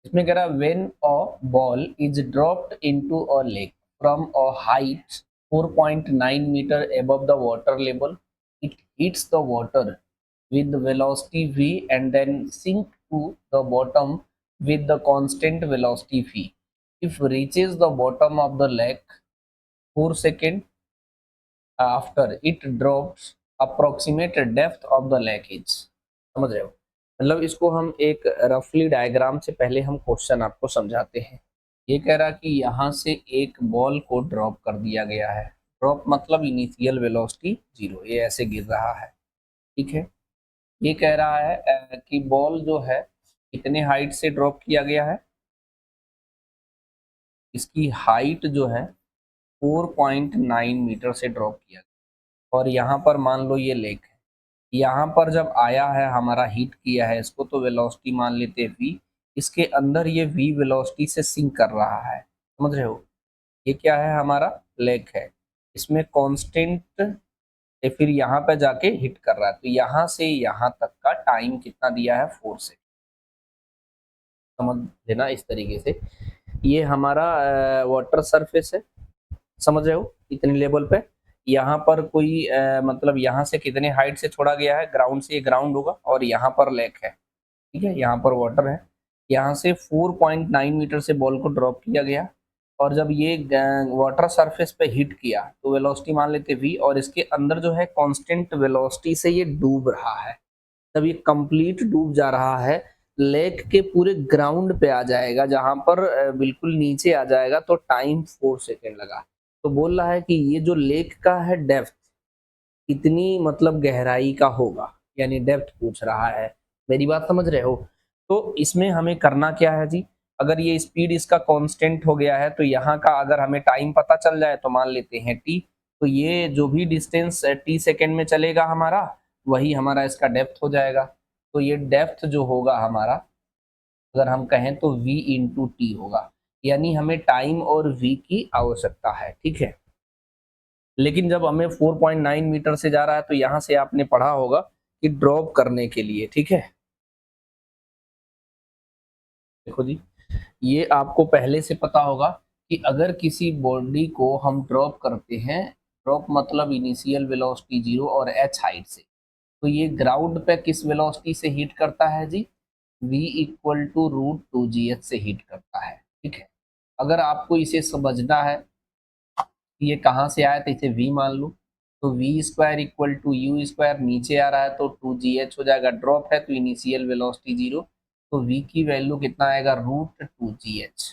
इसमें कह रहा है when a ball is dropped into a lake from a height 4.9 metre above the water level, it hits the water with velocity v and then sink to the bottom with the constant velocity v. If reaches the bottom of the lake 4 seconds after it drops, approximate depth of the lake is. समझ रहे हो? मतलब इसको हम एक रफली diagram से पहले हम क्वेश्चन आपको समझाते हैं। ये कह रहा कि यहाँ से एक बॉल को ड्रॉप कर दिया गया है। ड्रॉप मतलब इनिशियल वेलोसिटी 0, ये ऐसे गिर रहा है, ठीक है। ये कह रहा है कि बॉल जो है कितने हाइट से ड्रॉप किया गया है। इसकी हाइट जो है 4.9 मीटर से ड्रॉप किया गया और यहाँ पर मान लो ये लेक है। यहाँ पर जब आया है हमारा हिट किया है इसको तो वेलोसिटी मान लेते हैं v। इसके अंदर ये v वेलोसिटी से सिंक कर रहा है, समझ रहे हो। ये क्या है हमारा लेक है, इसमें कांस्टेंट फिर यहाँ पे जाके हिट कर रहा है तो यहाँ से यहाँ तक का टाइम कितना दिया है 4 से। समझ लेना इस तरीके से। ये हमारा वाटर सरफेस है, समझ रहे हो इतने लेवल पे। यहाँ पर कोई मतलब यहाँ से कितने हाइट से छोड़ा गया है, ग्राउंड से, ये ग्राउंड होगा और यहाँ पर लेक है, ठीक है। यहाँ पर वाटर है, यहाँ से 4.9 मीटर से बॉल को ड्रॉप किया गया और जब ये वाटर सरफेस पे हिट किया तो वेलोसिटी मान लेते v और इसके अंदर जो है कांस्टेंट वेलोसिटी से ये डूब रहा है। तब ये कंप्लीट डूब जा रहा है, लेक के पूरे ग्राउंड पे आ जाएगा, जहां पर बिल्कुल नीचे आ जाएगा तो टाइम 4 सेकेंड लगा। तो बोल रहा है कि ये जो लेक का है डेप्थ कितनी मतलब गहराई का होगा, यानी डेप्थ पूछ रहा है। मेरी बात समझ रहे हो। तो इसमें हमें करना क्या है जी, अगर ये स्पीड इसका कांस्टेंट हो गया है तो यहाँ का अगर हमें टाइम पता चल जाए तो मान लेते हैं टी। तो ये जो भी डिस्टेंस टी सेकेंड में चलेगा हमारा, वही हमारा इसका डेप्थ हो जाएगा। तो ये डेप्थ जो होगा हमारा, अगर हम कहें तो v इंटू टी होगा, यानी हमें टाइम और v की आवश्यकता है, ठीक है। लेकिन जब हमें 4.9 मीटर से जा रहा है तो यहाँ से आपने पढ़ा होगा कि ड्रॉप करने के लिए, ठीक है। देखो जी, ये आपको पहले से पता होगा कि अगर किसी बॉडी को हम ड्रॉप करते हैं, ड्रॉप मतलब इनिशियल वेलोसिटी 0 और h हाइट से, तो ये ग्राउंड पे किस वेलोसिटी से हिट करता है जी, v equal to root 2gh से हिट करता है, ठीक है। अगर आपको इसे समझना है कि ये कहाँ से आया तो इसे v मान लो, तो v square equal to u square, नीचे आ रहा है तो 2gh हो जाएगा, ड्रॉप है तो इनिशियल वेलोसिटी 0, तो v की वैल्यू कितना आएगा रूट 2gh।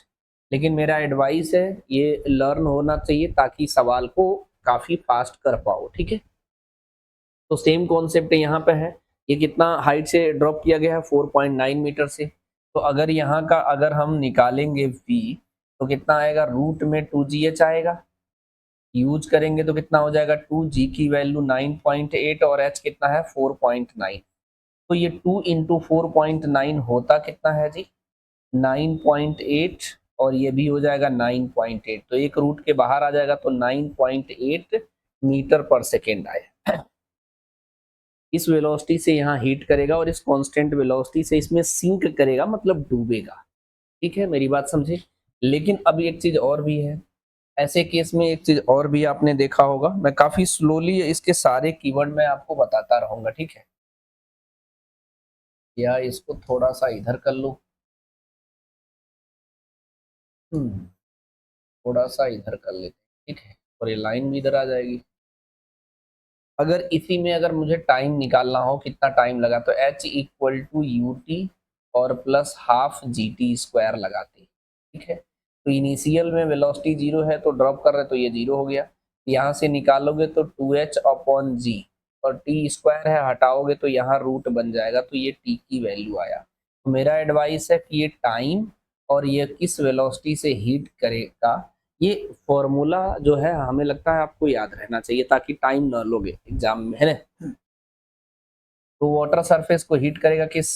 लेकिन मेरा एडवाइस है ये लर्न होना चाहिए ताकि सवाल को काफी फास्ट कर पाओ, ठीक है। तो सेम कॉन्सेप्ट यहाँ पे है, ये कितना हाइट से ड्रॉप किया गया है 4.9 मीटर से। तो अगर यहाँ का अगर हम निकालेंगे v तो कितना आएगा, रूट में 2gh आएगा, यूज करेंगे तो कितना हो जाएगा, 2g की वैल्यू 9.8 और h कितना है 4.9। तो ये 2 इंटू 4.9 होता कितना है जी 9.8 और ये भी हो जाएगा 9.8, तो एक रूट के बाहर आ जाएगा तो 9.8 मीटर पर सेकेंड आया। इस वेलोसिटी से यहाँ हीट करेगा और इस कांस्टेंट वेलोसिटी से इसमें सिंक करेगा, मतलब डूबेगा, ठीक है। मेरी बात समझे। लेकिन अब एक चीज और भी है, ऐसे केस में एक चीज और भी आपने देखा होगा, मैं काफी स्लोली इसके सारे कीवर्ड में आपको बताता रहूंगा, ठीक है। या इसको थोड़ा सा इधर कर लो, थोड़ा सा इधर कर लेते हैं, ठीक है, और ये लाइन भी इधर आ जाएगी। अगर इसी में अगर मुझे टाइम निकालना हो कितना टाइम लगा तो h equal to u t और plus half g t square लगाते, ठीक है। तो इनिशियल में वेलोसिटी 0 है तो ड्रॉप कर रहे तो ये 0 हो गया, यहाँ से निकालोगे तो 2h अपॉन जी और टी स्क्वायर है हटाओगे तो यहाँ रूट बन जाएगा, तो ये टी की वैल्यू आया। तो मेरा एडवाइस है कि ये टाइम और ये किस वेलोसिटी से हीट करेगा, ये फॉर्मूला जो है हमें लगता है आपको याद रहना चाहिए ताकि टाइम ना लोगे एग्जाम में, है ना। तो वाटर सरफेस को हीट करेगा किस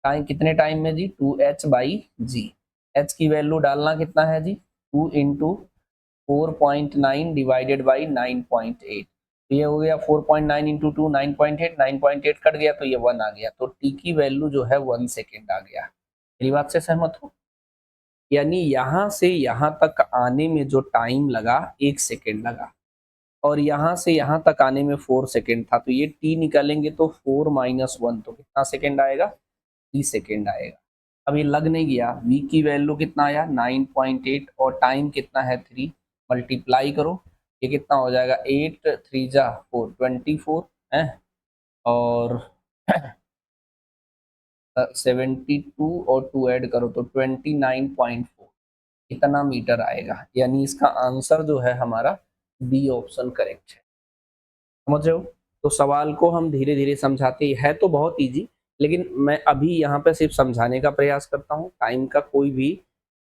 टाइम, कितने टाइम में जी 2h बाई जी। h की वैल्यू डालना कितना है जी 2 इंटू 4.9 डिवाइडेड बाई 9.8, तो ये हो गया 4.9 इंटू 2 9.8, 9.8 कट गया तो ये 1 आ गया, तो t की वैल्यू जो है 1 सेकेंड आ गया। मेरी बात से सहमत हो। यानी यहाँ से यहाँ तक आने में जो टाइम लगा 1 सेकेंड लगा, और यहाँ से यहाँ तक आने में 4 सेकेंड था, तो ये t निकालेंगे तो 4 माइनस 1 तो कितना सेकेंड आएगा, 3 सेकेंड आएगा। अब ये लग नहीं गया, v की वैल्यू कितना आया 9.8 और टाइम कितना है 3, मल्टीप्लाई करो, ये कितना हो जाएगा 8 3 जा 4 24 है, और 72 और 2 ऐड करो तो 29.4 इतना मीटर आएगा। यानी इसका आंसर जो है हमारा बी ऑप्शन करेक्ट है। समझ रहे हो? तो सवाल को हम धीरे धीरे समझाते है, तो बहुत इजी, लेकिन मैं अभी यहाँ पे सिर्फ समझाने का प्रयास करता हूँ, टाइम का कोई भी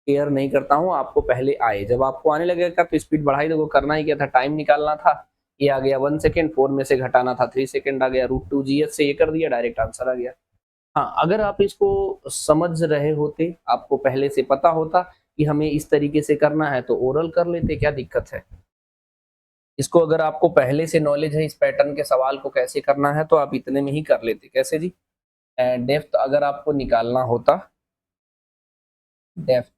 केयर नहीं करता हूँ। आपको पहले आए, जब आपको आने लगेगा तो स्पीड बढ़ाई, देखो करना ही क्या था, टाइम निकालना था, ये आ गया 1 सेकेंड, 4 में से घटाना था 3 सेकेंड आ गया, √2 GH से ये कर दिया, डायरेक्ट आंसर आ गया। हाँ, अगर आप इसको समझ रहे होते, आपको पहले से पता होता कि हमें इस तरीके से करना है, तो ओरल कर लेते, क्या दिक्कत है। इसको अगर आपको पहले से नॉलेज है इस पैटर्न के सवाल को कैसे करना है, तो आप इतने में ही कर लेते। कैसे जी? डेप्थ अगर आपको निकालना होता, डेप्थ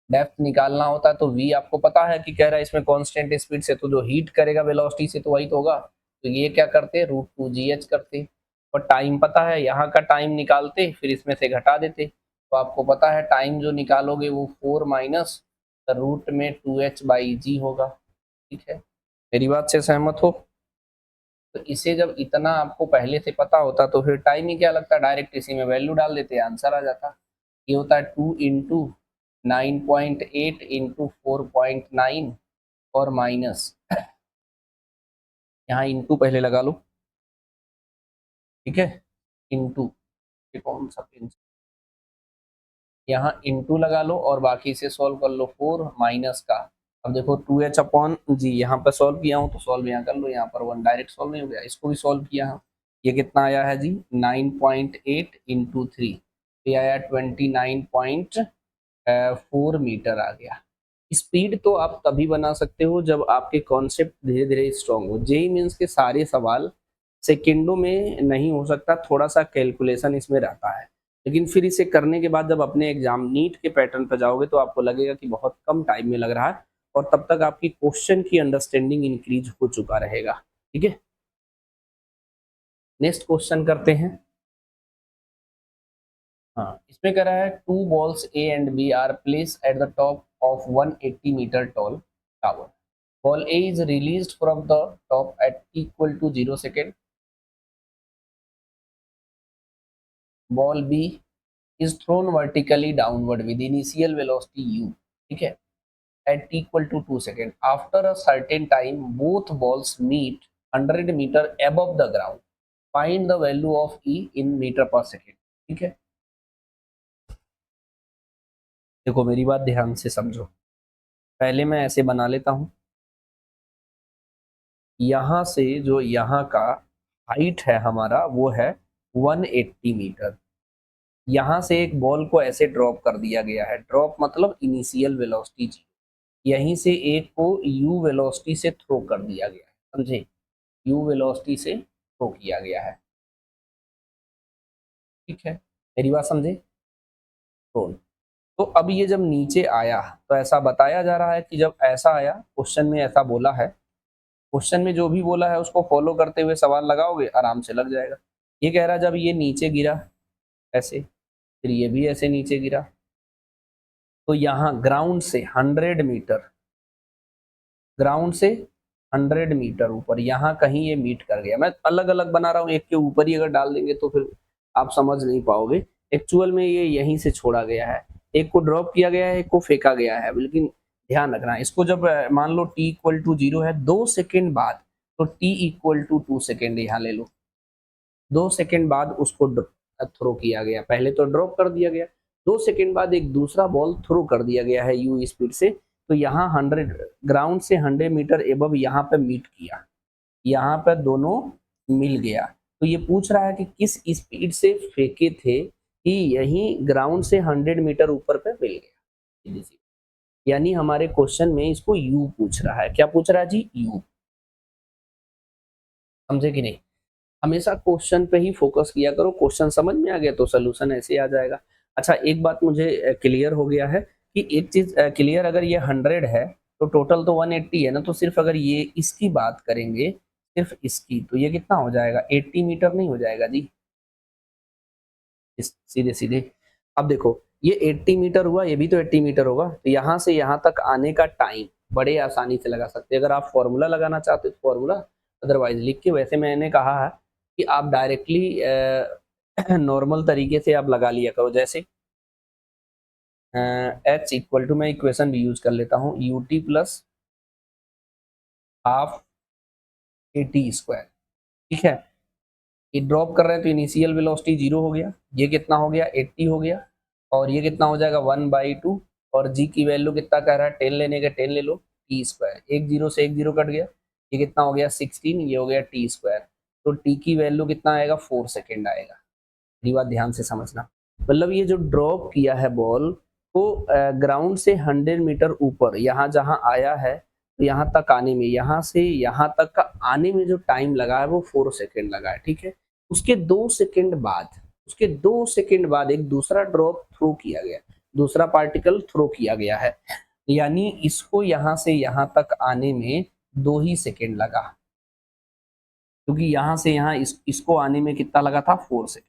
डेप्थ निकालना होता तो v आपको पता है कि कह रहा है इसमें कांस्टेंट स्पीड से, तो जो हीट करेगा वेलोसिटी से तो वही तो होगा, तो ये क्या करते, √2 GH करते, और टाइम पता है, यहाँ का टाइम निकालते फिर इसमें से घटा देते, तो आपको पता है टाइम जो निकालोगे वो 4 माइनस रूट में 2h/g होगा। ठीक है, मेरी बात से सहमत हो? तो इसे जब इतना आपको पहले से पता होता तो फिर टाइम ही क्या लगता, डायरेक्ट इसी में वैल्यू डाल देते, आंसर आ जाता। ये होता है 2 इंटू 9.8 इंटू 4.9 और माइनस, यहाँ इंटू पहले लगा लो, ठीक है, इंटू, ये कौन सा पिन, यहाँ इंटू लगा लो और बाकी से सॉल्व कर लो, 4 माइनस का, अब देखो 2h/g, यहाँ पर सॉल्व किया हूँ तो सॉल्व यहाँ कर लो, यहाँ पर 1 डायरेक्ट सॉल्व नहीं हो गया, इसको भी सॉल्व किया हूँ, ये कितना आया है जी 9.8 इंटू 3, ये आया 29.4 मीटर आ गया। स्पीड तो आप तभी बना सकते हो जब आपके कॉन्सेप्ट धीरे धीरे स्ट्रांग हो। जेई मीन्स के सारे सवाल सेकेंडों में नहीं हो सकता, थोड़ा सा कैलकुलेशन इसमें रहता है, लेकिन फिर इसे करने के बाद जब अपने एग्जाम नीट के पैटर्न पर जाओगे तो आपको लगेगा कि बहुत कम टाइम में लग रहा है, और तब तक आपकी क्वेश्चन की अंडरस्टैंडिंग इंक्रीज हो चुका रहेगा। ठीक है, नेक्स्ट क्वेश्चन करते हैं। हाँ, इसमें कह रहा है 2 balls A and B are placed at the top of 180 meter tall tower. Ball A is released from the top at equal to 0 second. Ball B is thrown vertically downward with initial velocity u, ठीक है, at equal to 2 second. After a certain time, both balls meet 100 meter above the ground. Find the value of E in meter per second. ठीक है, देखो मेरी बात ध्यान से समझो, पहले मैं ऐसे बना लेता हूँ, यहाँ से जो यहाँ का हाइट है हमारा वो है 180 मीटर, यहाँ से एक बॉल को ऐसे ड्रॉप कर दिया गया है, ड्रॉप मतलब इनिशियल वेलोसिटी, यहीं से एक को u वेलोसिटी से थ्रो कर दिया गया है, समझे, u वेलोसिटी से थ्रो किया गया है। ठीक है, मेरी बात समझे, थ्रो। तो अब ये जब नीचे आया तो ऐसा बताया जा रहा है कि जब ऐसा आया, क्वेश्चन में ऐसा बोला है, क्वेश्चन में जो भी बोला है उसको फॉलो करते हुए सवाल लगाओगे आराम से लग जाएगा। ये कह रहा है जब ये नीचे गिरा ऐसे, फिर ये भी ऐसे नीचे गिरा, तो यहाँ ग्राउंड से 100 मीटर, ग्राउंड से 100 मीटर ऊपर यहाँ कहीं ये मीट कर गया। मैं अलग अलग बना रहा हूँ, एक के ऊपर ही अगर डाल देंगे तो फिर आप समझ नहीं पाओगे। एक्चुअल में ये यहीं से छोड़ा गया है, एक को ड्रॉप किया गया है, एक को फेंका गया है, लेकिन ध्यान रखना इसको, जब मान लो t इक्वल टू 0 है 2 सेकेंड बाद, तो t इक्वल टू 2 सेकेंड यहाँ ले लो, 2 सेकेंड बाद उसको थ्रो किया गया, पहले तो ड्रॉप कर दिया गया, 2 सेकेंड बाद एक दूसरा बॉल थ्रो कर दिया गया है u स्पीड से, तो यहाँ 100 ग्राउंड से 100 मीटर एबव यहाँ पे मीट किया, यहाँ पे दोनों मिल गया। तो ये पूछ रहा है कि किस स्पीड से फेंके थे कि यही ग्राउंड से 100 मीटर ऊपर पे मिल गया, यानी हमारे क्वेश्चन में इसको u पूछ रहा है। क्या पूछ रहा है जी? u। समझे कि नहीं? हमेशा क्वेश्चन पे ही फोकस किया करो, क्वेश्चन समझ में आ गया तो सोल्यूशन ऐसे ही आ जाएगा। अच्छा, एक बात मुझे क्लियर हो गया है कि एक चीज क्लियर, अगर ये 100 है तो टोटल तो 180 है ना, तो सिर्फ अगर ये इसकी बात करेंगे, सिर्फ इसकी, तो ये कितना हो जाएगा, 80 मीटर नहीं हो जाएगा जी, सीधे सीधे। अब देखो ये 80 मीटर हुआ, ये भी तो 80 मीटर होगा, तो यहाँ से यहाँ तक आने का टाइम बड़े आसानी से लगा सकते हैं। अगर आप फॉर्मूला लगाना चाहते हो तो फॉर्मूला, अदरवाइज लिख के, वैसे मैंने कहा है कि आप डायरेक्टली नॉर्मल तरीके से आप लगा लिया करो। जैसे h इक्वल टू, मैं इक्वेशन भी यूज कर लेता हूँ, you t plus half a t square, ठीक है। ये ड्रॉप कर रहे हैं तो इनिशियल वेलोसिटी 0 हो गया, ये कितना हो गया 80 हो गया, और ये कितना हो जाएगा 1/2, और जी की वैल्यू कितना कह रहा है, 10 लेने का 10 ले लो, टी स्क्वायर, एक जीरो से एक जीरो कट गया, ये कितना हो गया 16, ये हो गया टी स्क्वायर। तो टी की वैल्यू कितना आएगा 4 सेकेंड आएगा। ये बात ध्यान से समझना, मतलब ये जो ड्रॉप किया है बॉल को ग्राउंड से 100 मीटर ऊपर, यहाँ जहाँ आया है, तो यहाँ तक आने में, यहाँ से यहाँ तक का आने में जो टाइम लगा है वो 4 सेकेंड लगा है, ठीक है। उसके 2 सेकेंड बाद एक दूसरा ड्रॉप थ्रो किया गया, दूसरा पार्टिकल थ्रो किया गया है, यानी इसको यहाँ से यहाँ तक आने में 2 ही सेकेंड लगा, क्योंकि यहाँ से यहाँ इसको आने में कितना लगा था 4 सेकेंड।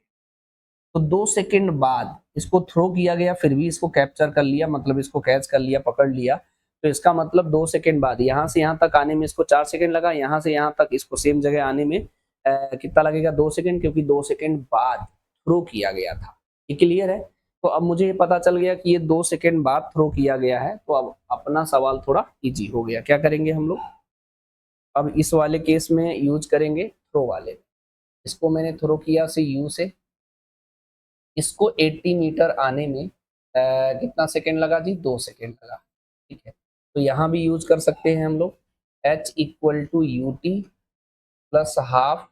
तो 2 सेकेंड बाद इसको थ्रो किया गया, फिर भी इसको कैप्चर कर लिया, मतलब इसको कैच कर लिया, पकड़ लिया, तो इसका मतलब 2 सेकेंड बाद यहाँ से यहाँ तक आने में इसको 4 सेकेंड लगा, यहाँ से यहाँ तक इसको सेम जगह आने में कितना लगेगा 2 सेकेंड, क्योंकि 2 सेकेंड बाद थ्रो किया गया था। ये क्लियर है। तो अब मुझे ये पता चल गया कि ये 2 सेकेंड बाद थ्रो किया गया है, तो अब अपना सवाल थोड़ा इजी हो गया। क्या करेंगे हम लोग, अब इस वाले केस में यूज करेंगे थ्रो वाले। इसको मैंने थ्रो किया से यू से, इसको 80 मीटर आने में कितना सेकेंड लगा जी, 2 सेकेंड लगा, ठीक है। तो यहाँ भी यूज कर सकते हैं हम लोग, h equal to u t plus half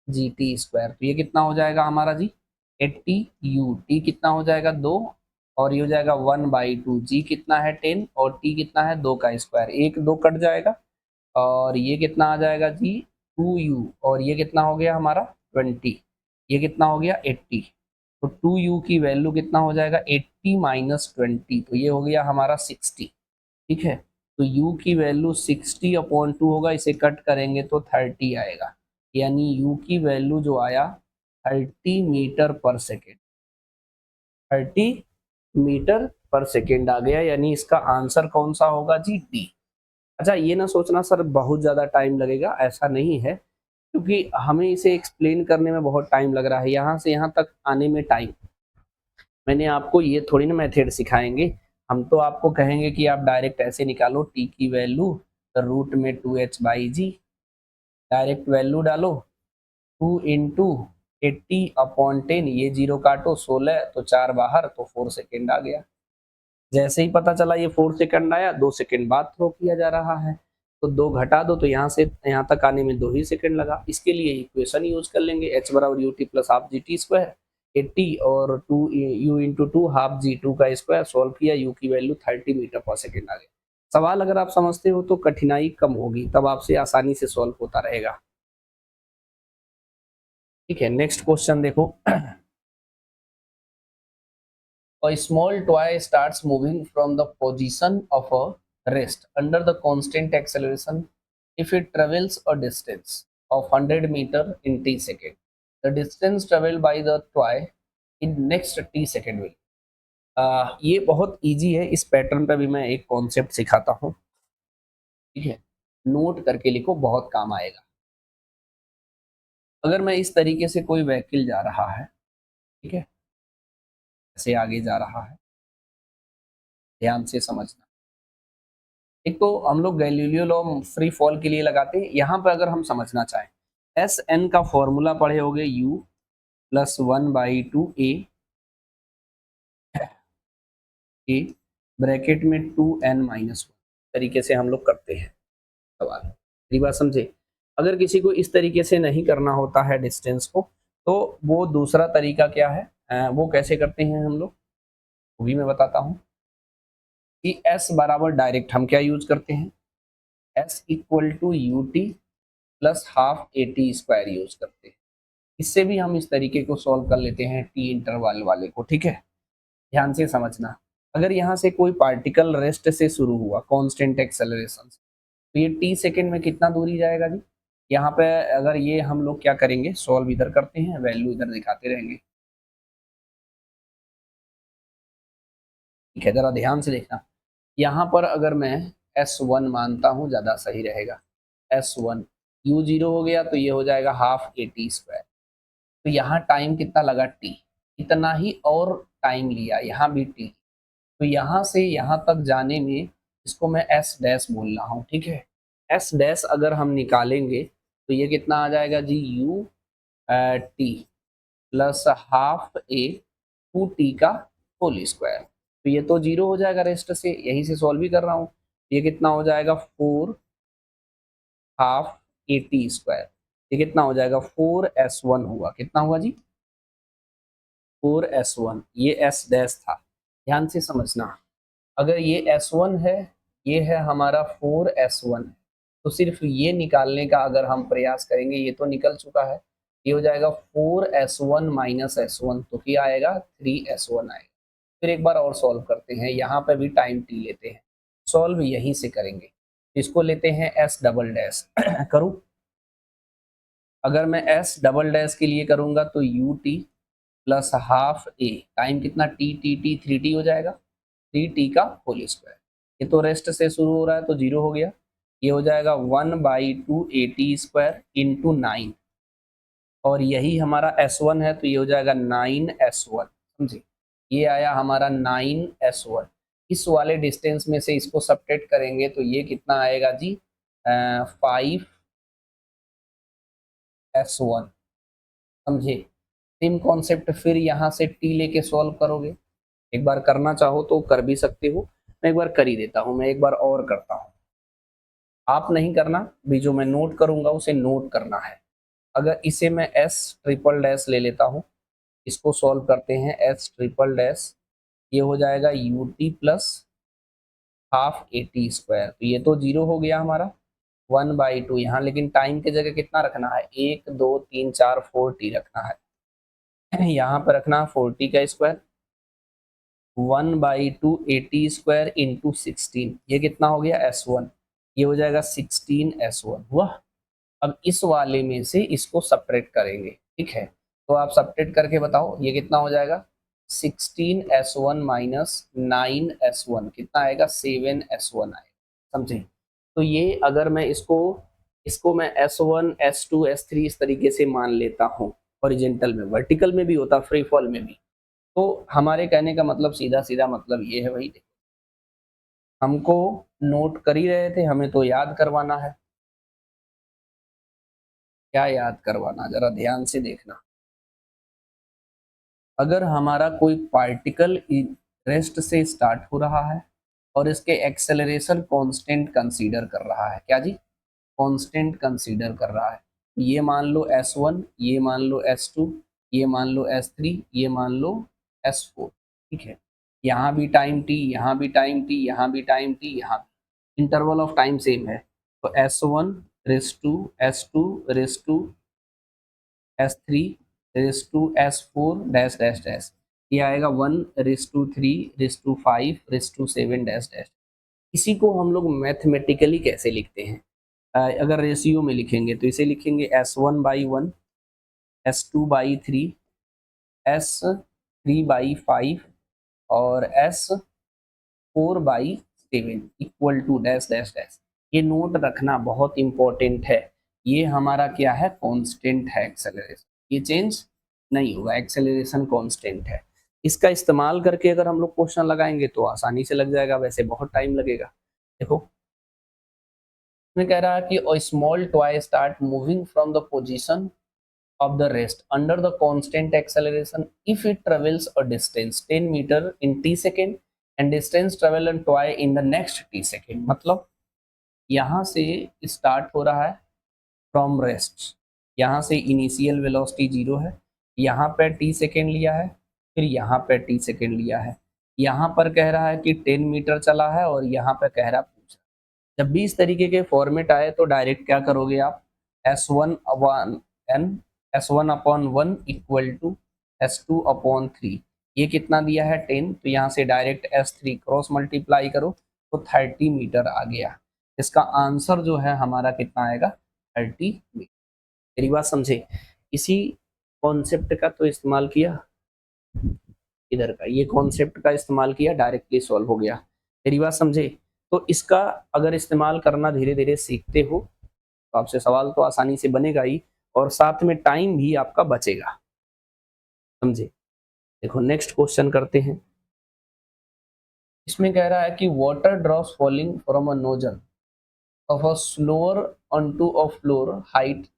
g t square. तो ये कितना हो जाएगा हमारा जी 80, यू टी कितना हो जाएगा 2, और ये हो जाएगा 1/2, जी कितना है 10 और टी कितना है 2 का स्क्वायर, 1 2 कट जाएगा, और ये कितना आ जाएगा जी 2u, और ये कितना हो गया हमारा 20, ये कितना हो गया 80। तो 2u की वैल्यू कितना हो जाएगा 80 माइनस 20, तो ये हो गया हमारा 60, ठीक है। तो u की वैल्यू 60/2 होगा, इसे कट करेंगे तो 30 आएगा, यानी u की वैल्यू जो आया 30 मीटर पर सेकेंड, 30 मीटर पर सेकेंड आ गया, यानी इसका आंसर कौन सा होगा जी, डी। अच्छा ये ना सोचना सर बहुत ज़्यादा टाइम लगेगा, ऐसा नहीं है, क्योंकि हमें इसे एक्सप्लेन करने में बहुत टाइम लग रहा है, यहाँ से यहाँ तक आने में टाइम। मैंने आपको ये थोड़ी ना मेथड सिखाएंगे, हम तो आपको कहेंगे कि आप डायरेक्ट ऐसे निकालो टी की वैल्यू रूट में 2h/g, डायरेक्ट वैल्यू डालो 2 इंटू 80/10, ये जीरो काटो 16, तो 4 बाहर, तो 4 सेकेंड आ गया। जैसे ही पता चला ये 4 सेकंड आया, 2 सेकंड बाद थ्रो किया जा रहा है, तो 2 घटा दो, तो यहाँ से यहाँ तक आने में 2 ही सेकंड लगा। इसके लिए इक्वेशन यूज कर लेंगे, h बराबर you t plus half g t square, 80 और 2 यू इंटू 2 हाफ जी 2 का स्क्वायर, सॉल्व किया, यू की वैल्यू 30 मीटर पर सेकेंड आ गई। सवाल अगर आप समझते हो तो कठिनाई कम होगी, तब आपसे आसानी से सॉल्व होता रहेगा, ठीक है। नेक्स्ट क्वेश्चन देखो, a small toy starts moving from the position of a rest under the constant acceleration if it travels a distance of 100 meter in t second. The distance traveled by the toy in next t second will. ये बहुत easy है, इस pattern पे भी मैं एक concept सिखाता हूँ, ठीक है, नोट करके लिखो, बहुत काम आएगा। अगर मैं इस तरीके से कोई व्हीकल जा रहा है, ठीक है, ऐसे आगे जा रहा है, ध्यान से समझना। एक तो हम लोग गैलीलियो लॉ फ्री फॉल के लिए लगाते हैं, यहाँ पर अगर हम समझना चाहें, एस एन का फॉर्मूला पढ़े होगे u प्लस 1/2 ए ब्रैकेट में 2n-1 तरीके से हम लोग करते हैं सवाल। मेरी बात समझे, अगर किसी को इस तरीके से नहीं करना होता है डिस्टेंस को, तो वो दूसरा तरीका क्या है, वो कैसे करते हैं हम लोग, वो भी मैं बताता हूँ कि s बराबर डायरेक्ट हम क्या यूज करते हैं, s equal to u t plus half a t square use करते हैं। इससे भी हम इस तरीके को सॉल्व कर लेते हैं टी इंटरवल वाले को, ठीक है, ध्यान से समझना। अगर यहाँ से कोई पार्टिकल रेस्ट से शुरू हुआ कांस्टेंट एक्सेलरेशन से, तो ये t सेकेंड में कितना दूरी जाएगा जी? यहाँ पे अगर ये हम लोग क्या करेंगे, सॉल्व इधर करते हैं, वैल्यू इधर दिखाते रहेंगे। ठीक है, जरा ध्यान से देखना। यहाँ पर अगर मैं S1 मानता हूँ, ज़्यादा सही रहेगा। S1 U0 हो गया तो ये हो जाएगा हाफ AT²। तो यहाँ टाइम कितना लगा t, इतना ही और टाइम लिया यहाँ भी t। तो यहाँ से यहाँ तक जाने में इसको मैं S डैश बोल रहा हूँ। ठीक है, S डैश अगर हम निकालेंगे तो ये कितना आ जाएगा जी, U t plus half A 2t का होल स्क्वायर। तो ये तो जीरो हो जाएगा रेस्ट से, यहीं से सॉल्व भी कर रहा हूँ। ये कितना हो जाएगा 4 हाफ AT²। ये कितना हो जाएगा 4S1 हुआ। कितना हुआ जी, 4S1। ये S डैश था, ध्यान से समझना। अगर ये S1 है, ये है हमारा 4S1, तो सिर्फ ये निकालने का अगर हम प्रयास करेंगे, ये तो निकल चुका है, ये हो जाएगा 4S1 माइनस S1, तो क्या आएगा 3S1 आएगा। फिर एक बार और सॉल्व करते हैं, यहाँ पे भी टाइम t लेते हैं, सॉल्व यहीं से करेंगे। इसको लेते हैं S डबल डैश करूँ, अगर मैं S डबल डैश के लिए करूँगा तो UT plus half A, time कितना t 3t हो जाएगा, 3t का होल स्क्वायर। ये तो रेस्ट से शुरू हो रहा है तो जीरो हो गया। ये हो जाएगा 1/2 AT² इंटू 9, और यही हमारा S1 है तो ये हो जाएगा 9S1। समझे, ये आया हमारा 9S1। इस वाले डिस्टेंस में से इसको सबट्रैक्ट करेंगे तो ये कितना आएगा जी, 5S1। समझे, सेम कॉन्सेप्ट फिर यहाँ से t लेके सॉल्व करोगे। एक बार करना चाहो तो कर भी सकते हो, मैं एक बार कर ही देता हूँ, मैं एक बार और करता हूँ। आप नहीं करना भी, जो मैं नोट करूंगा उसे नोट करना है। अगर इसे मैं S ट्रिपल डैश ले लेता हूँ, इसको सॉल्व करते हैं, S ट्रिपल डैश, ये हो जाएगा UT प्लस हाफ AT²। तो ये तो जीरो हो गया हमारा, 1/2 यहाँ, लेकिन टाइम की जगह कितना रखना है, 1 2 3 4 4t रखना है। यहाँ पर रखना है 4t का स्क्वायर, 1/2 AT² इंटू 16, ये कितना हो गया S1, ये हो जाएगा 16S1 हुआ। अब इस वाले में से इसको सब्ट्रैक्ट करेंगे। ठीक है, तो आप सब्ट्रैक्ट करके बताओ ये कितना हो जाएगा, 16S1 माइनस 9S1 कितना आएगा, 7S1 आएगा। समझे, तो ये अगर मैं इसको इसको मैं S1 S2 S3 इस तरीके से मान लेता हूँ, हॉरिजॉन्टल में, वर्टिकल में भी होता, फ्री फॉल में भी। तो हमारे कहने का मतलब सीधा सीधा मतलब ये है भाई, हमको नोट कर ही रहे थे, हमें तो याद करवाना है। क्या याद करवाना, जरा ध्यान से देखना। अगर हमारा कोई पार्टिकल रेस्ट से स्टार्ट हो रहा है और इसके एक्सेलरेशन कांस्टेंट कंसीडर कर रहा है, क्या जी, कांस्टेंट कंसीडर कर रहा है, ये मान लो S1, ये मान लो S2, ये मान लो S3, ये मान लो S4। ठीक है, यहाँ भी टाइम t, यहाँ भी टाइम t, यहाँ भी टाइम t, यहाँ भी इंटरवल ऑफ टाइम सेम है। तो S1 ratio S2 ratio S3 ratio S4 dash dash dash, ये आएगा 1/3 ratio 5 ratio 7 dash dash. इसी को हम लोग मैथमेटिकली कैसे लिखते हैं, अगर रेशियो में लिखेंगे तो इसे लिखेंगे S1/1, S2/3, S3/5 और S4/7 equal to dash dash dash. ये नोट रखना बहुत इंपॉर्टेंट है। ये हमारा क्या है, कांस्टेंट है एक्सेलरेशन, ये चेंज नहीं होगा, एक्सेलरेशन कांस्टेंट है। इसका इस्तेमाल करके अगर हम लोग क्वेश्चन लगाएंगे तो आसानी से लग जाएगा, वैसे बहुत टाइम लगेगा। देखो, मैं कह रहा है कि a small toy start moving from the position of the rest under the constant acceleration if it travels a distance 10 meter in t second and distance travel on toy in the next t second। मतलब यहाँ से start हो रहा है from rest, यहाँ से initial velocity zero है, यहाँ पे टी सेकेंड लिया है, फिर यहाँ पे टी सेकेंड लिया है, यहाँ पर कह रहा है कि 10 मीटर चला है और यहाँ पे कह रहा है पूछा। जब भी इस तरीके के फॉर्मेट आए तो डायरेक्ट क्या करोगे आप, S1/1 इक्वल टू S2/3, ये कितना दिया है 10, तो यहाँ से डायरेक्ट S3 क्रॉस मल्टीप्लाई करो तो 30 मीटर आ गया। इसका आंसर जो है हमारा कितना आएगा 30 मीटर। मेरी बात समझे, इसी कॉन्सेप्ट का तो इस्तेमाल किया, इधर का ये कॉन्सेप्ट का इस्तेमाल किया, डायरेक्टली सॉल्व हो गया। मेरी बात समझे, तो इसका अगर इस्तेमाल करना धीरे धीरे सीखते हो तो आपसे सवाल तो आसानी से बनेगा ही, और साथ में टाइम भी आपका बचेगा, समझे। देखो नेक्स्ट क्वेश्चन करते हैं। इसमें कह रहा है कि water drops falling from a nozzle of a slower onto a floor height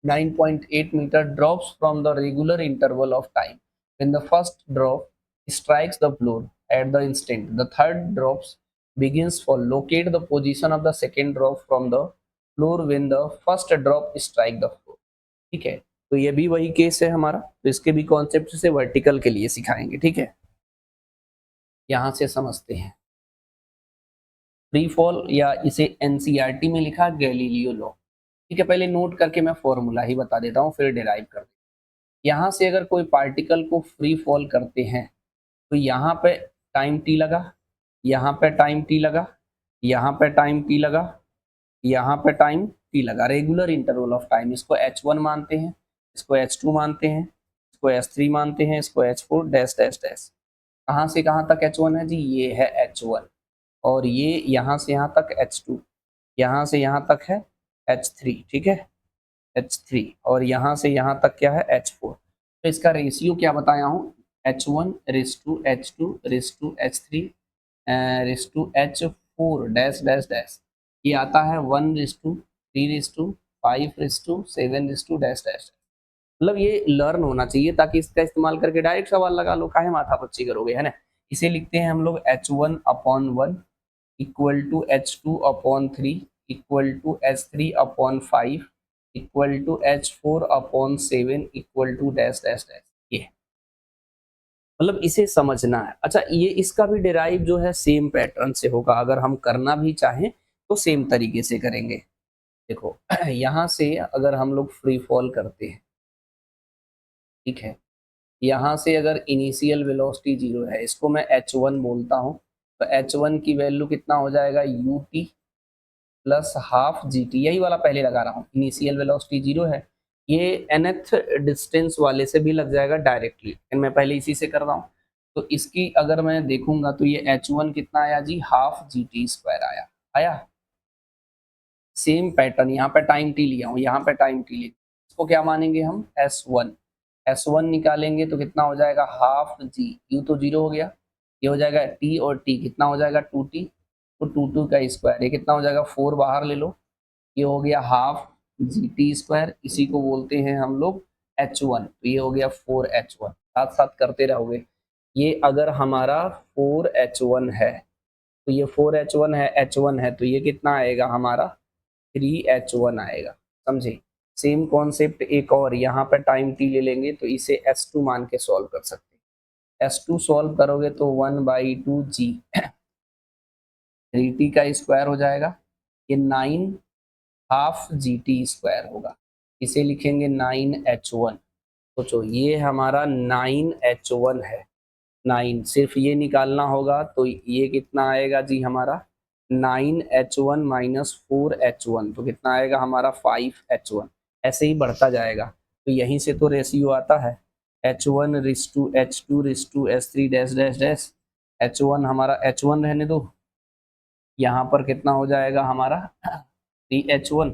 9.8 meter drops from the regular interval of time. When the first drop strikes the floor at the instant the third drops begins for locate the position of the second drop from the floor when the first drop strike the floor. ठीक है, तो ये भी वही case है हमारा, तो इसके भी कॉन्सेप्ट से वर्टिकल के लिए सिखाएंगे। ठीक है, यहां से समझते हैं। फ्री फॉल, या इसे एनसीईआरटी में लिखा गैलीलियो लॉ। ठीक है, पहले नोट करके मैं फॉर्मूला ही बता देता हूँ, फिर डिराइव कर देता हूँ। यहाँ से अगर कोई पार्टिकल को फ्री फॉल करते हैं तो यहाँ पे टाइम टी लगा, यहाँ पे टाइम टी लगा, यहाँ पे टाइम टी लगा, यहाँ पे टाइम टी लगा, रेगुलर इंटरवल ऑफ टाइम। इसको H1 मानते हैं, इसको H2 मानते हैं, इसको S3 मानते हैं, इसको H4 डैश डैश डैश। कहाँ से कहाँ तक H1 है जी, ये है H1, और ये यहाँ से यहाँ तक H2, यहाँ से यहाँ तक है H3। ठीक है, H3, और यहाँ से यहाँ तक क्या है H4। तो इसका रेशियो क्या बताया हूँ, H1 ratio H2 ratio H3 ratio H4 dash dash dash. ये आता है 1:3:5:7:7 डैश डैश। मतलब ये लर्न होना चाहिए, ताकि इसका इस्तेमाल करके डायरेक्ट सवाल लगा लो, काहे माथा पच्ची करोगे, है ना। इसे लिखते हैं हम लोग H1/1 equal to H2/3 equal to H3/5 equal to H4/7 equal to dash dash dash. ये मतलब इसे समझना है। अच्छा, ये इसका भी डिराइव जो है सेम पैटर्न से होगा, अगर हम करना भी चाहें तो सेम तरीके से करेंगे। देखो यहाँ से अगर हम लोग फ्री फॉल करते हैं, ठीक है, यहाँ से अगर इनिशियल वेलोसिटी 0 है, इसको मैं H1 बोलता हूँ, तो H1 की वैल्यू कितना हो जाएगा ut प्लस हाफ gt, यही वाला पहले लगा रहा हूँ, इनिशियल वेलोसिटी 0 है। ये nth डिस्टेंस वाले से भी लग जाएगा डायरेक्टली, लेकिन मैं पहले इसी से कर रहा हूँ। तो इसकी अगर मैं देखूंगा तो ये H1 कितना आया जी, हाफ GT² आया। आया सेम पैटर्न, यहाँ पे टाइम टी लिया हूँ, यहाँ पे टाइम टी लिया, इसको क्या मानेंगे हम S1 निकालेंगे तो कितना हो जाएगा हाफ जी, यू तो 0 हो गया, ये हो जाएगा t, और t कितना हो जाएगा 2t, तो 2 का स्क्वायर, ये कितना हो जाएगा 4 बाहर ले लो, ये हो गया हाफ GT², इसी को बोलते हैं हम लोग H1, तो ये हो गया 4H1। साथ साथ करते रहोगे। ये अगर हमारा 4H1 है तो ये 4H1 है, H1 है, तो ये कितना आएगा हमारा 3H1 आएगा, समझे। सेम कॉन्सेप्ट एक और, यहाँ पे टाइम t ले लेंगे तो इसे S2 मान के सॉल्व कर सकते हैं। S2 सॉल्व करोगे तो 1/2g 3t का स्क्वायर हो जाएगा, ये 9 हाफ GT² होगा, इसे लिखेंगे 9H1। सोचो ये हमारा 9H1 है, 9 सिर्फ ये निकालना होगा, तो ये कितना आएगा जी हमारा 9H1 माइनस 4H1, तो कितना आएगा हमारा 5H1। ऐसे ही बढ़ता जाएगा, तो यहीं से तो रेशियो आता है H1 रिस टू H2 रिस to S3 dash dash dash. H1 हमारा H1 रहने दो, यहाँ पर कितना हो जाएगा हमारा 3H1,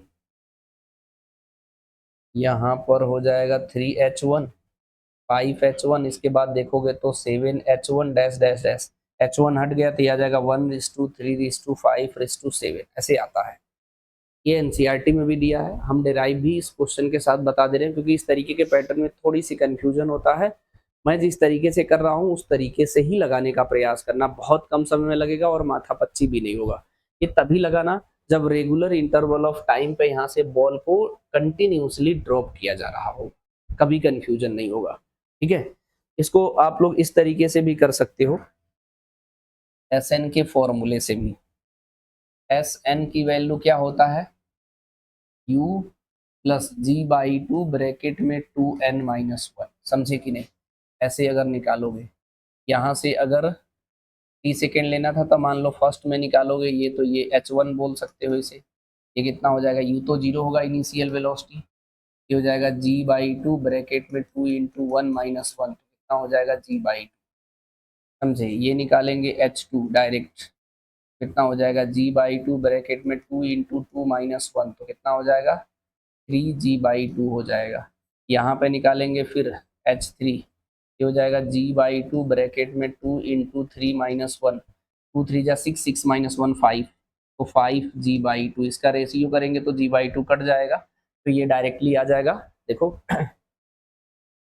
यहाँ पर हो जाएगा 3H1 5H1, इसके बाद देखोगे तो 7H1 dash dash dash. H1 हट गया तो आ जाएगा 1:3:5:7 ऐसे आता है। ये एनसीईआरटी में भी दिया है, हम डिराइव भी इस क्वेश्चन के साथ बता दे रहे हैं, क्योंकि इस तरीके के पैटर्न में थोड़ी सी कंफ्यूजन होता है। मैं जिस तरीके से कर रहा हूँ उस तरीके से ही लगाने का प्रयास करना, बहुत कम समय में लगेगा और माथा पच्ची भी नहीं होगा। ये तभी लगाना जब रेगुलर इंटरवल ऑफ टाइम पे यहाँ से बॉल को कंटिन्यूसली ड्रॉप किया जा रहा हो, कभी कंफ्यूजन नहीं होगा। ठीक है, इसको आप लोग इस तरीके से भी कर सकते हो, SN के फॉर्मूले से भी। SN की वैल्यू क्या होता है, U प्लस G/2 ब्रैकेट में 2n-1, समझे कि नहीं। ऐसे अगर निकालोगे यहाँ से अगर t सेकेंड लेना था तो मान लो फर्स्ट में निकालोगे ये, तो ये h1 बोल सकते हो इसे। ये कितना हो जाएगा, u तो 0 होगा इनिशियल वेलोसिटी, ये हो जाएगा g/2 ब्रैकेट में 2 × 1 - 1, कितना हो जाएगा g/2, समझे। ये निकालेंगे h2 डायरेक्ट, कितना हो जाएगा g/2 ब्रैकेट में 2 × 2 - 1, तो कितना हो जाएगा 3g/2 हो जाएगा। यहाँ पे निकालेंगे फिर h3, ये हो जाएगा g/2 ब्रैकेट में 2 × 3 - 1, 2 3 जा 6, 6 - 1 5, तो 5g/2, इसका रेशियो करेंगे तो g/2 कट जाएगा, तो ये डायरेक्टली आ जाएगा। देखो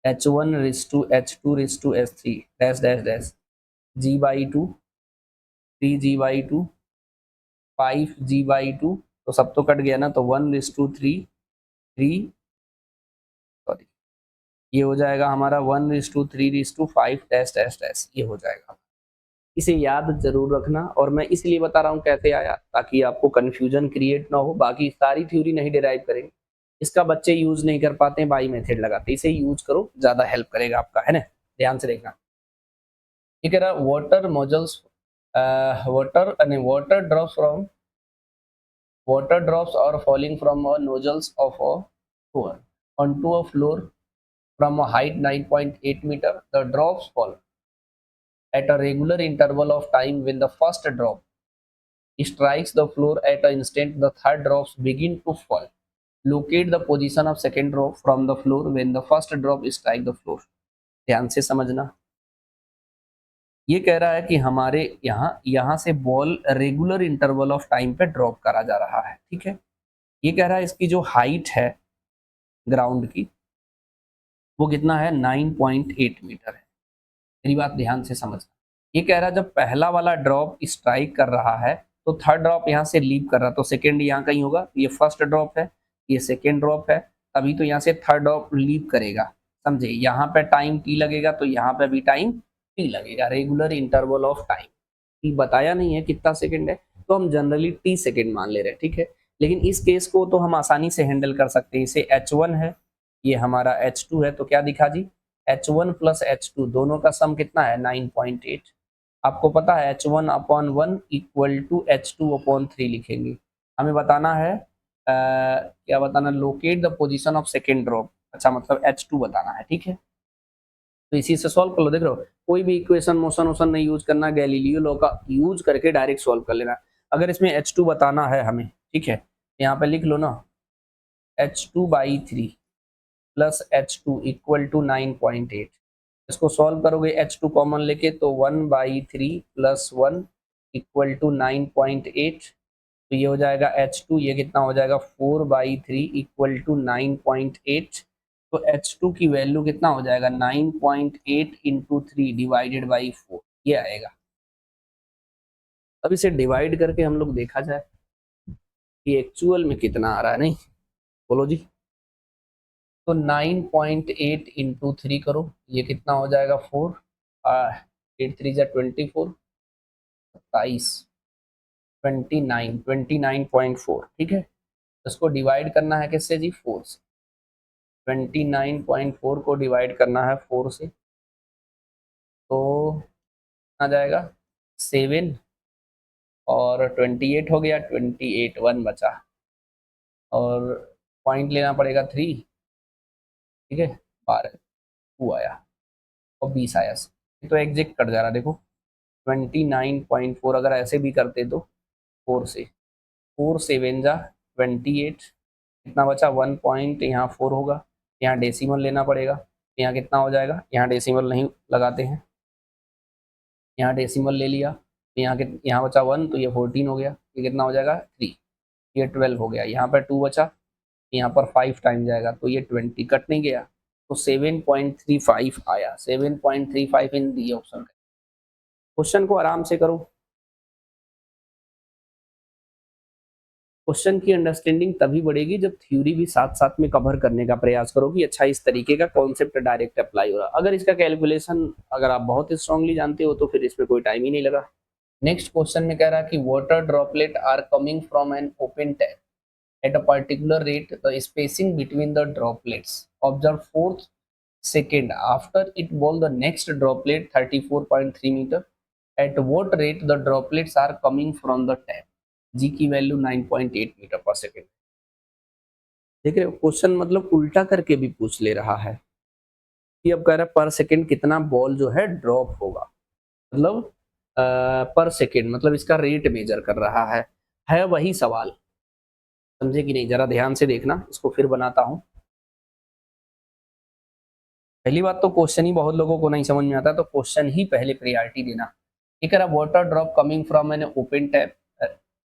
h1:h2:h3 dash dash dash g/2, 3g/2, 5g/2, तो सब तो कट गया ना, तो 1:3, 3, सॉरी, ये हो जाएगा हमारा 1:3:5 डैश डैश डैश, ये हो जाएगा। इसे याद जरूर रखना, और मैं इसलिए बता रहा हूँ कैसे आया, ताकि आपको कंफ्यूजन क्रिएट ना हो। बाकी सारी थ्योरी नहीं डिराइव करेंगे, इसका बच्चे यूज नहीं कर पाते हैं, बाई मेथड लगाते, इसे यूज करो, ज्यादा हेल्प करेगा आपका, है ना। ध्यान से देखना। ये कह रहा water models, water drops from water drops are falling from a nozzles of a sewer onto a floor from a height 9.8 meter. The drops fall at a regular interval of time. When the first drop strikes the floor at an instant, the third drops begin to fall. Locate the position of second drop from the floor when the first drop strike the floor. ध्यान से समझना। ये कह रहा है कि हमारे यहाँ से ball regular interval of time पे ड्रॉप करा जा रहा है, ठीक है। ये कह रहा है इसकी जो हाइट है ग्राउंड की, वो कितना है 9.8 मीटर है। मेरी बात ध्यान से समझना। ये कह रहा है जब पहला वाला ड्रॉप स्ट्राइक कर रहा है तो थर्ड ड्रॉप यहाँ से लीव कर रहा है, तो सेकेंड यहाँ कहीं होगा, ये फर्स्ट ड्रॉप है, ये सेकेंड ड्रॉप है, तभी तो यहाँ से थर्ड ड्रॉप लीव करेगा, समझे। यहाँ पे टाइम टी लगेगा तो यहाँ पे भी टाइम टी लगेगा, regular interval of time. T बताया नहीं है कितना सेकेंड है, तो हम जनरली टी सेकेंड मान ले रहे हैं, ठीक है। लेकिन इस केस को तो हम आसानी से हैंडल कर सकते हैं। इसे h1 है, ये हमारा h2 है, तो क्या दिखा जी, h1 + h2 दोनों का सम कितना है 9.8। आपको पता है h1/1 = h2/3 लिखेंगे। हमें बताना है क्या बताना, locate the position of second drop, अच्छा मतलब h2 बताना है, ठीक है। तो इसी से सॉल्व कर लो। देख लो, कोई भी इक्वेशन मोशन वोशन नहीं यूज करना, गैलीलियो लॉ का यूज करके डायरेक्ट सॉल्व कर लेना। अगर इसमें h2 बताना है हमें, ठीक है, यहाँ पे लिख लो ना, h2/3 + h2 = 9.8। इसको सॉल्व करोगे h2 कॉमन लेके तो 1/3 + 1 = 9.8, तो ये हो जाएगा h2, ये कितना हो जाएगा 4/3 = 9.8। तो h2 की वैल्यू कितना हो जाएगा 9.8 × 3 / 4, ये आएगा। अब इसे डिवाइड करके हम लोग देखा जाए कि एक्चुअल में कितना आ रहा है, नहीं बोलो जी। तो 9.8 × 3 करो, ये कितना हो जाएगा 4, 8 3 = 24, 27, 29, 29.4, ठीक है। इसको डिवाइड करना है किससे जी, 4 से। 29.4 को डिवाइड करना है 4 से, तो आ जाएगा 7 और 28 हो गया, 28 1 बचा, और पॉइंट लेना पड़ेगा 3, ठीक है, 12 2 आया और 20 आया, तो एग्जैक्ट कट जा रहा, देखो 29.4 अगर ऐसे भी करते तो 4 से, 4 7 जा 28, कितना बचा 1 पॉइंट, यहाँ 4 होगा, यहाँ डेसिमल लेना पड़ेगा, यहाँ कितना हो जाएगा, यहाँ डेसिमल नहीं लगाते हैं, यहाँ डेसिमल ले लिया, तो यहाँ बचा 1, तो ये 14 हो गया, ये कितना हो जाएगा 3, ये 12 हो गया, यहाँ पर 2 बचा, यहाँ पर 5 टाइम जाएगा, तो ये 20 कट नहीं गया, तो 7.35 आया, 7.35 इन दी ऑप्शन। क्वेश्चन को आराम से करो। क्वेश्चन की अंडरस्टैंडिंग तभी बढ़ेगी जब थ्योरी भी साथ साथ में कवर करने का प्रयास करो कि अच्छा इस तरीके का कॉन्सेप्ट डायरेक्ट अप्लाई हो रहा। अगर इसका कैलकुलेशन अगर आप बहुत स्ट्रांगली जानते हो तो फिर इसमें कोई टाइम ही नहीं लगा। नेक्स्ट क्वेश्चन में कह रहा है कि water droplet are coming from an open tap at a particular rate. The spacing between the droplets. Observe fourth second after it ball the next droplet 34.3 meter, at what rate the droplets are coming from the tap? G की value 9.8 metre पर second. देख रहे हो question मतलब उल्टा करके भी पूछ ले रहा है कि अब कह रहा है पर सेकेंड कितना बॉल जो है ड्रॉप होगा, मतलब पर सेकेंड मतलब इसका रेट मेजर कर रहा है वही सवाल। समझे कि नहीं, जरा ध्यान से देखना, इसको फिर बनाता हूं। पहली बात तो क्वेश्चन ही बहुत लोगों को नहीं समझ में आता, तो क्वेश्चन ही पहले प्रायोरिटी देना। ये कह रहा water drop coming from an open tap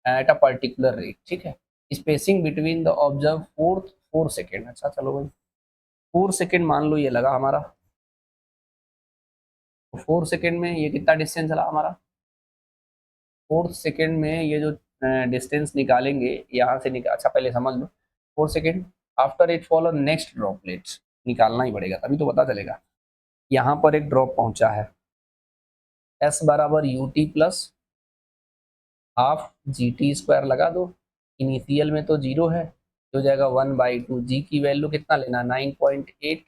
at a particular rate, ठीक है। Spacing between the observe 4 second. अच्छा चलो भाई 4 सेकेंड मान लो ये लगा हमारा, 4 सेकेंड में ये कितना डिस्टेंस चला हमारा, 4 सेकेंड में ये जो डिस्टेंस निकालेंगे यहाँ से निकाल, अच्छा पहले समझ लो 4 second after it follow next droplets निकालना ही पड़ेगा तभी तो पता चलेगा। यहाँ पर एक ड्रॉप पहुंचा है, एस बराबर you t plus half g t square लगा दो, इनिशियल में तो जीरो है हो जाएगा 1/2। जी की वैल्यू कितना लेना 9.8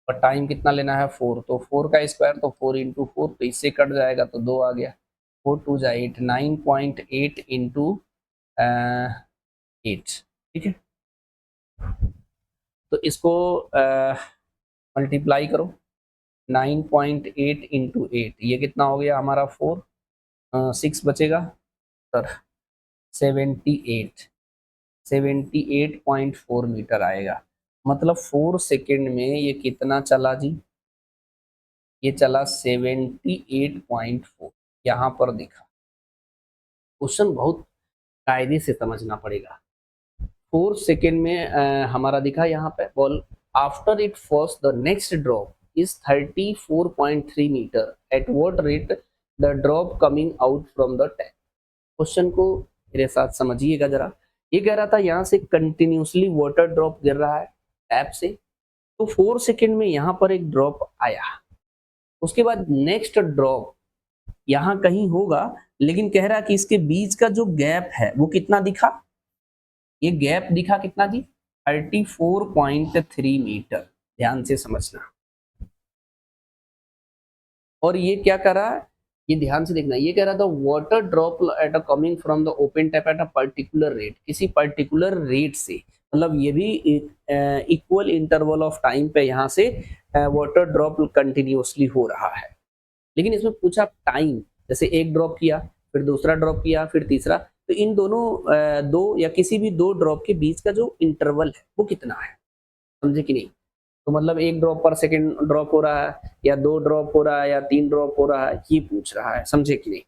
और टाइम कितना लेना है 4, तो 4 का स्क्वायर तो 4 इंटू 4, तो इससे कट जाएगा तो 2 आ गया, 4 2 जा 8, 9.8 इंटू 8, ठीक है। तो इसको मल्टीप्लाई करो, 9.8 इंटू 8 ये कितना हो गया हमारा 4, 6 बचेगा सर 78.4 मीटर आएगा। मतलब 4 सेकेंड में ये कितना चला जी, ये चला 78.4, यहाँ पर दिखा। क्वेश्चन बहुत कायदे से समझना पड़ेगा। 4 सेकेंड में हमारा दिखा यहाँ पे ball after it first the next drop is 34.3 metre, at what rate the drop coming out from the tap. Question को मेरे साथ समझिएगा जरा। ये कह रहा था यहाँ से कंटिन्यूसली वाटर ड्रॉप गिर रहा है टैप से, तो 4 सेकेंड में यहाँ पर एक ड्रॉप आया, उसके बाद नेक्स्ट ड्रॉप यहाँ कहीं होगा, लेकिन कह रहा कि इसके बीच का जो गैप है वो कितना दिखा, ये गैप दिखा कितना जी 34.3 मीटर। ध्यान से समझना। और ये क्या कर रहा है, ये ध्यान से देखना, ये कह रहा था water drop at a coming from the open tap at a particular rate, किसी पर्टिकुलर रेट से, मतलब ये भी इक्वल इंटरवल ऑफ टाइम पे यहाँ से वाटर ड्रॉप कंटिन्यूसली हो रहा है। लेकिन इसमें पूछा टाइम, जैसे एक ड्रॉप किया फिर दूसरा ड्रॉप किया फिर तीसरा, तो इन दोनों दो या किसी भी दो ड्रॉप के बीच का जो इंटरवल है वो कितना है, समझे कि नहीं। तो मतलब एक ड्रॉप पर सेकेंड ड्रॉप हो रहा है या 2 ड्रॉप हो रहा है या 3 ड्रॉप हो रहा है, ये पूछ रहा है, समझे कि नहीं।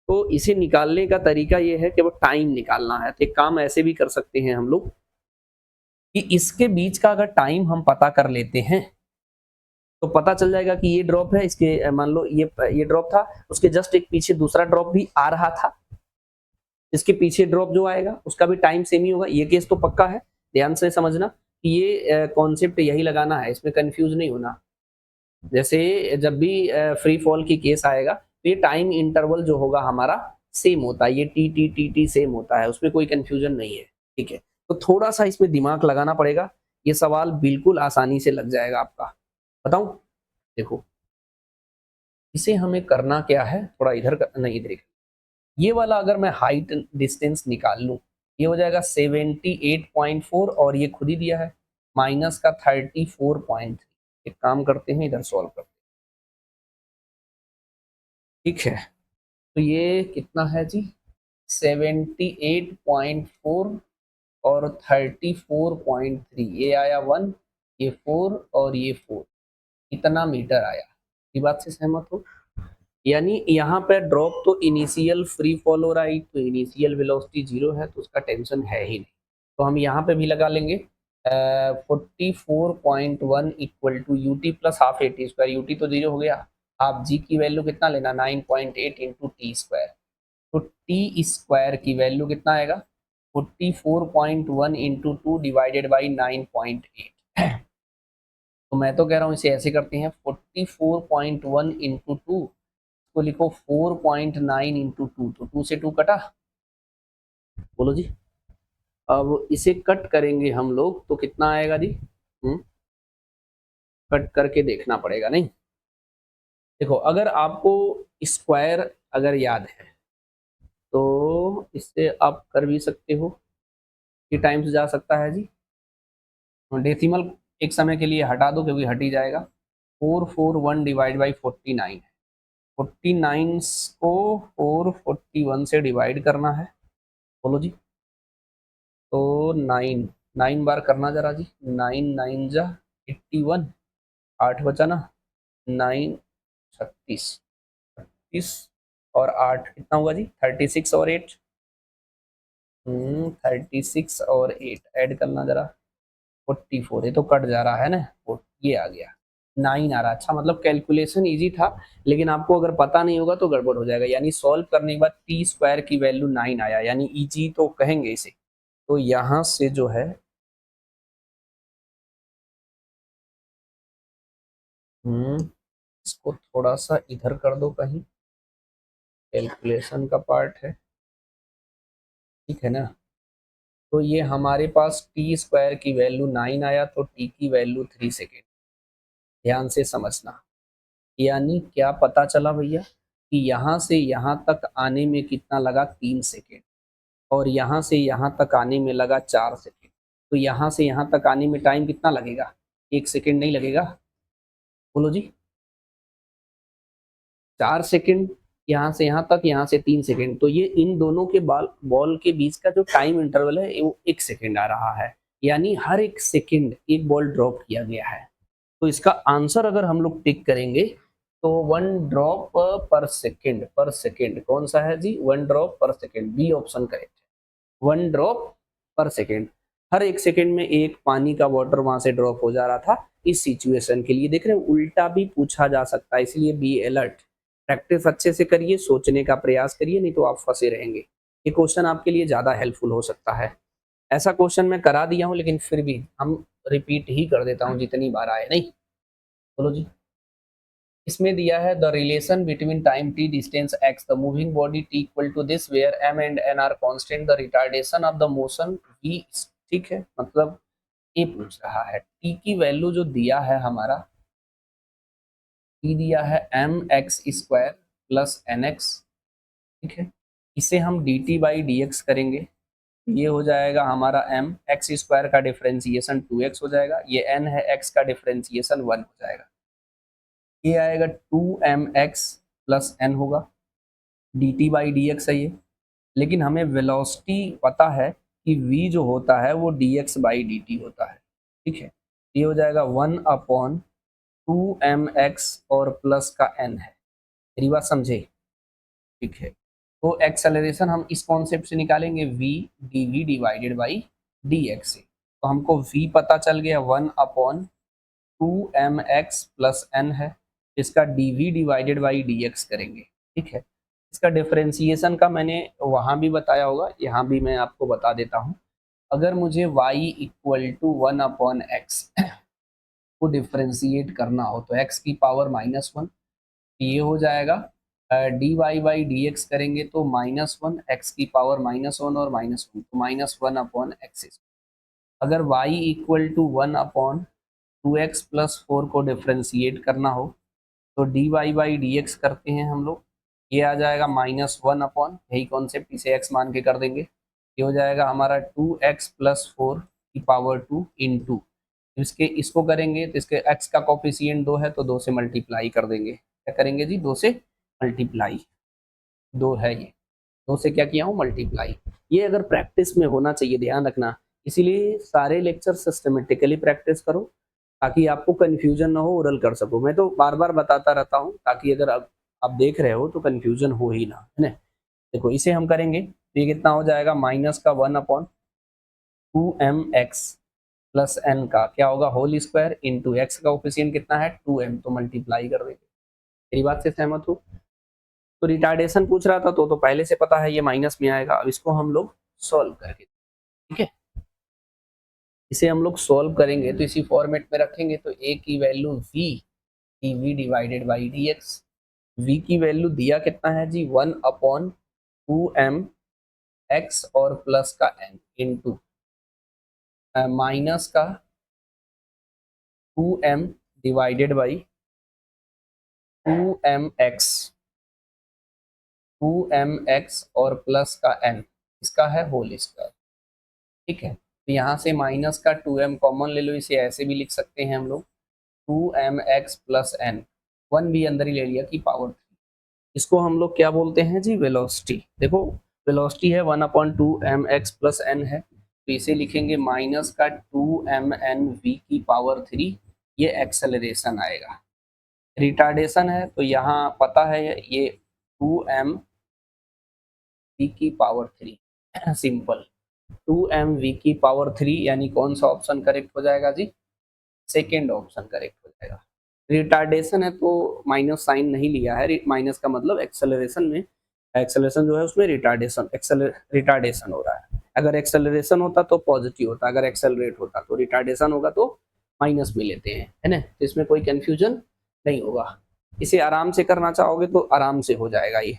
तो इसे निकालने का तरीका ये है कि वो टाइम निकालना है। तो एक काम ऐसे भी कर सकते हैं हम लोग कि इसके बीच का अगर टाइम हम पता कर लेते हैं तो पता चल जाएगा कि ये ड्रॉप है, इसके मान लो ये ड्रॉप था, उसके जस्ट एक पीछे दूसरा ड्रॉप भी आ रहा था, इसके पीछे ड्रॉप जो आएगा उसका भी टाइम सेम ही होगा। ये केस तो पक्का है, ध्यान से समझना कि ये कॉन्सेप्ट यही लगाना है, इसमें कंफ्यूज नहीं होना। जैसे जब भी फ्री फॉल की केस आएगा तो ये टाइम इंटरवल जो होगा हमारा सेम होता है, ये टी सेम होता है, उसमें कोई कंफ्यूजन नहीं है, ठीक है। तो थोड़ा सा इसमें दिमाग लगाना पड़ेगा, ये सवाल बिल्कुल आसानी से लग जाएगा आपका। बताऊं, देखो इसे हमें करना क्या है, थोड़ा इधर नहीं इधर, ये वाला अगर मैं हाइट डिस्टेंस निकाल लूं ये हो जाएगा 78.4 और ये खुद ही दिया है माइनस का 34.3। एक काम करते हैं इधर सॉल्व करते हैं, ठीक है। तो ये कितना है जी 78.4 और 34.3, ये आया 1, ये 4 और ये 4, इतना मीटर आया। ये बात से सहमत हो, यानी यहाँ पे ड्रॉप तो इनिशियल फ्री फॉल हो रहा है, तो इनिशियल वेलोसिटी 0 है तो उसका टेंशन है ही नहीं, तो हम यहाँ पे भी लगा लेंगे 44.1 equal to u t plus half a t square, u t तो 0 हो गया, आप जी की वैल्यू कितना लेना 9.8 इंटू टी स्क्वायर, तो टी स्क्वायर की वैल्यू कितना आएगा 44.1 इंटू 2 डिवाइडेड बाई 9.8। तो मैं तो कह रहा हूँ इसे ऐसे करते हैं 44.1 इंटू 2 को लिखो 4.9 इंटू 2, तो 2 से 2 कटा, बोलो जी। अब इसे कट करेंगे हम लोग तो कितना आएगा जी कट करके देखना पड़ेगा नहीं। देखो अगर आपको स्क्वायर अगर याद है तो इससे आप कर भी सकते हो कि टाइम्स जा सकता है जी। डेसिमल एक समय के लिए हटा दो क्योंकि हट ही जाएगा। 441 डिवाइड बाई 49, 49 को 441 से डिवाइड करना है। बोलो जी। तो 9 बार करना जरा जी। 9 9 जा 81, 8 बचा ना, 9 36, 36 और 8 कितना हुआ जी? 36 और 8, 36 और 8 ऐड करना जरा, 44। ये तो कट जा रहा है ना, ये आ गया 9 आ रहा। अच्छा मतलब कैलकुलेशन इजी था, लेकिन आपको अगर पता नहीं होगा तो गड़बड़ हो जाएगा। यानी सॉल्व करने के बाद टी स्क्वायर की वैल्यू 9 आया, यानी इजी तो कहेंगे इसे। तो यहां से जो है इसको थोड़ा सा इधर कर दो कहीं, कैलकुलेशन का पार्ट है, ठीक है ना। तो ये हमारे पास टी स्क्वायर की वैल्यू 9 आया, तो टी की वैल्यू 3 सेकेंड। ध्यान से समझना। यानी क्या पता चला भैया कि यहाँ से यहाँ तक आने में कितना लगा? 3 सेकेंड। और यहाँ से यहाँ तक आने में लगा 4 सेकेंड। तो यहाँ से यहाँ तक आने में टाइम कितना लगेगा? 1 सेकेंड नहीं लगेगा? बोलो जी। 4 सेकेंड यहाँ से यहाँ तक, यहाँ से 3 सेकेंड। तो ये इन दोनों के बॉल के बीच का जो टाइम इंटरवल है वो 1 सेकेंड आ रहा है। यानी हर 1 सेकेंड एक बॉल ड्रॉप किया गया है। तो इसका आंसर अगर हम लोग टिक करेंगे तो 1 ड्रॉप पर सेकेंड, पर सेकेंड कौन सा है जी? 1 ड्रॉप पर सेकेंड, बी ऑप्शन करेक्ट है। 1 ड्रॉप पर सेकेंड, हर 1 सेकेंड में एक पानी का वाटर वहां से ड्रॉप हो जा रहा था। इस सिचुएशन के लिए देख रहे हैं, उल्टा भी पूछा जा सकता है, इसलिए बी अलर्ट। प्रैक्टिस अच्छे से करिए, सोचने का प्रयास करिए, नहीं तो आप फंसे रहेंगे। ये क्वेश्चन आपके लिए ज्यादा हेल्पफुल हो सकता है। ऐसा क्वेश्चन मैं करा दिया हूं, लेकिन फिर भी हम रिपीट ही कर देता हूं जितनी बार आए। नहीं बोलो जी। इसमें दिया है the relation between time t distance x the moving body t equal to this where m and n are constant the retardation of the motion v. ठीक है, मतलब ये पूछ रहा है टी की वैल्यू जो दिया है हमारा, टी दिया है m x square plus n x. ठीक है, इसे हम d t by d x करेंगे। ये हो जाएगा हमारा एम एक्स स्क्वायर का डिफरेंशिएशन 2x हो जाएगा, ये एन है एक्स का डिफरेंशिएशन 1 हो जाएगा। ये आएगा 2mx प्लस एन होगा, D t by d x है ये। लेकिन हमें वेलोसिटी पता है कि v जो होता है वो dx बाई डी टी होता है। ठीक है, ये हो जाएगा 1/2mx और प्लस का n है। मेरी बात समझे? ठीक है, तो एक्सेलरेशन हम इस कॉन्सेप्ट से निकालेंगे, v dv divided by dx से। तो हमको v पता चल गया 1/2mx प्लस n है। इसका dv डिवाइडेड बाई dx करेंगे। ठीक है, इसका डिफरेंशिएशन का मैंने वहां भी बताया होगा, यहाँ भी मैं आपको बता देता हूँ। अगर मुझे y इक्वल टू 1/x को डिफ्रेंशिएट करना हो तो x की पावर -1, ये हो जाएगा d y by d x करेंगे तो -1, x की पावर -1 और -1 तो -1/x। अगर y equal to 1/2x plus 4 को डिफ्रेंशिएट करना हो तो d y by d x करते हैं हम लोग, ये आ जाएगा -1 यही कॉन्सेप्ट, इसे x मान के कर देंगे। ये हो जाएगा हमारा 2x प्लस 4 की पावर 2 इंटू इसको करेंगे तो इसके x का कॉफिशिएंट 2 है तो 2 से मल्टीप्लाई कर देंगे। क्या करेंगे जी? 2 से मल्टीप्लाई, 2 है ये, 2 से क्या किया हूँ? मल्टीप्लाई। ये अगर प्रैक्टिस में होना चाहिए, ध्यान रखना। इसीलिए सारे लेक्चर सिस्टमेटिकली प्रैक्टिस करो ताकि आपको कंफ्यूजन ना हो, ओरल कर सको। मैं तो बार बार बताता रहता हूँ ताकि अगर आप देख रहे हो तो कंफ्यूजन हो ही ना, है ना। देखो इसे हम करेंगे तो ये कितना हो जाएगा? माइनस का 1/2mx प्लस एन का क्या होगा? होल स्क्वायर इंटू एक्स का कोफिशिएंट कितना है? 2m, तो मल्टीप्लाई कर देंगे। मेरी बात से सहमत हो? तो रिटार्डेशन पूछ रहा था तो पहले से पता है ये माइनस में आएगा। अब इसको हम लोग सॉल्व करके, ठीक है, इसे हम लोग सॉल्व करेंगे तो इसी फॉर्मेट में रखेंगे। तो a की value v dv divided by dx। v की वैल्यू दिया कितना है जी? 1/2m x और प्लस का n इंटू माइनस का 2m डिवाइडेड बाई 2mx और प्लस का n, इसका है होल स्क्वायर। ठीक है, तो यहाँ से माइनस का 2m कॉमन ले लो, इसे ऐसे भी लिख सकते हैं हम लोग 2mx प्लस n, 1 भी अंदर ही ले लिया कि पावर 3। इसको हम लोग क्या बोलते हैं जी, वेलोसिटी। देखो वेलोसिटी है 1/2mx प्लस n है, तो इसे लिखेंगे माइनस का 2mn v की पावर 3, ये एक्सेलरेशन आएगा। रिटार्डेशन है तो यहाँ पता है ये 2m v की पावर 3 सिंपल 2m v की पावर 3, यानी कौन सा ऑप्शन करेक्ट हो जाएगा जी, सेकेंड ऑप्शन करेक्ट हो जाएगा। रिटार्डेशन है तो माइनस साइन नहीं लिया है, माइनस का मतलब एक्सेलरेशन में, एक्सेलरेशन जो है उसमें रिटार्डेशन हो रहा है। अगर एक्सेलरेशन होता तो पॉजिटिव होता, अगर एक्सेलरेट होता तो रिटार्डेशन होगा तो माइनस में लेते हैं, है ना। तो इसमें कोई कंफ्यूजन नहीं होगा। इसे आराम से करना चाहोगे तो आराम से हो जाएगा ये।